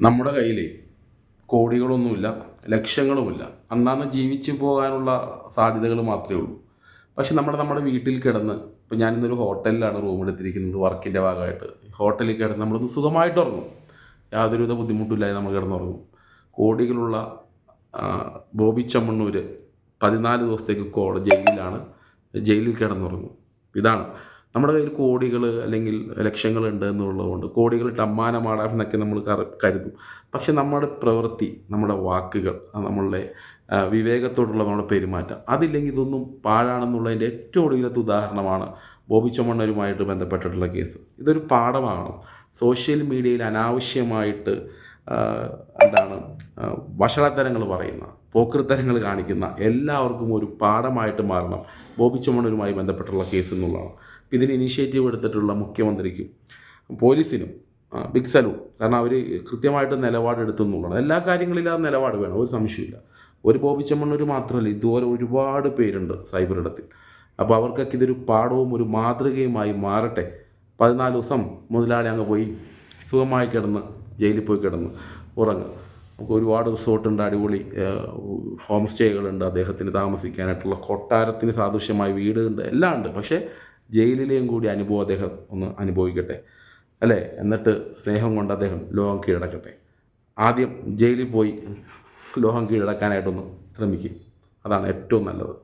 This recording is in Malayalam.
നമ്മുടെ കയ്യിൽ കോടികളൊന്നുമില്ല, ലക്ഷങ്ങളുമില്ല. അന്നന്ന് ജീവിച്ചു പോകാനുള്ള സാധ്യതകൾ മാത്രമേ ഉള്ളൂ. പക്ഷെ നമ്മുടെ വീട്ടിൽ കിടന്ന്, ഇപ്പോൾ ഞാനിന്നൊരു ഹോട്ടലിലാണ് റൂം എടുത്തിരിക്കുന്നത് വർക്കിൻ്റെ ഭാഗമായിട്ട്. ഹോട്ടലിൽ കിടന്ന് നമ്മളൊന്ന് സുഖമായിട്ട് ഉറങ്ങും. യാതൊരുവിധ ബുദ്ധിമുട്ടില്ലാതെ നമ്മൾ കിടന്നുറങ്ങും. കോടികളുള്ള ആ, ബോബി ചെമ്മണ്ണൂർ 14 ദിവസത്തേക്ക് ജയിലിലാണ്. ജയിലിൽ കിടന്നുറങ്ങും. ഇതാണ് നമ്മുടെ കയ്യിൽ കോടികൾ അല്ലെങ്കിൽ ലക്ഷങ്ങളുണ്ട് എന്നുള്ളതുകൊണ്ട് കോടികളിട്ട് അമ്മാനമാടാം എന്നൊക്കെ നമ്മൾ കരുതും. പക്ഷെ നമ്മുടെ പ്രവൃത്തി, നമ്മുടെ വാക്കുകൾ, നമ്മളുടെ വിവേകത്തോടുള്ള നമ്മുടെ പെരുമാറ്റം, അതില്ലെങ്കിൽ ഇതൊന്നും പാഴാണെന്നുള്ളതിൻ്റെ ഏറ്റവും ഒടുവിലത്തെ ഉദാഹരണമാണ് ബോബി ചെമ്മണ്ണൂരുമായിട്ട് ബന്ധപ്പെട്ടിട്ടുള്ള കേസ്. ഇതൊരു പാഠമാകണം. സോഷ്യൽ മീഡിയയിൽ അനാവശ്യമായിട്ട് എന്താണ് വഷളത്തരങ്ങൾ പറയുന്ന, പോക്കൃത്തരങ്ങൾ കാണിക്കുന്ന എല്ലാവർക്കും ഒരു പാഠമായിട്ട് മാറണം ബോബി ചെമ്മണ്ണൂരുമായി ബന്ധപ്പെട്ടുള്ള കേസ് എന്നുള്ളതാണ്. ഇതിന് ഇനീഷ്യേറ്റീവ് എടുത്തിട്ടുള്ള മുഖ്യമന്ത്രിക്കും പോലീസിനും ബിഗ് സല്യൂട്ട്. കാരണം അവർ കൃത്യമായിട്ട് നിലപാടെടുത്തു എന്നുള്ളതാണ്. എല്ലാ കാര്യങ്ങളിലും ആ നിലപാട് വേണം, ഒരു സംശയമില്ല. ഒരു ബോബി ചെമ്മണ്ണൂർ മാത്രമല്ല, ഇതുപോലെ ഒരുപാട് പേരുണ്ട് സൈബർ ഇടത്തിൽ. അപ്പോൾ അവർക്കൊക്കെ ഇതൊരു പാഠവും ഒരു മാതൃകയുമായി മാറട്ടെ. 14 ദിവസം മുതലാളി അങ്ങ് പോയി സുഖമായി കിടന്ന് ജയിലിൽ പോയി കിടന്ന് ഉറങ്ങുക. നമുക്ക് ഒരുപാട് റിസോർട്ടുണ്ട്, അടിപൊളി ഹോം സ്റ്റേകളുണ്ട്, അദ്ദേഹത്തിന് താമസിക്കാനായിട്ടുള്ള കൊട്ടാരത്തിന് സാദൃശ്യമായ വീടുണ്ട്, എല്ലാം ഉണ്ട്. പക്ഷേ ജയിലിലെയും കൂടി അനുഭവം അദ്ദേഹം ഒന്ന് അനുഭവിക്കട്ടെ, അല്ലേ? എന്നിട്ട് സ്നേഹം കൊണ്ട് അദ്ദേഹം ലോകം കീഴടക്കട്ടെ. ആദ്യം ജയിലിൽ പോയി ലോകം കീഴടക്കാനായിട്ടൊന്ന് ശ്രമിക്കും. അതാണ് ഏറ്റവും നല്ലത്.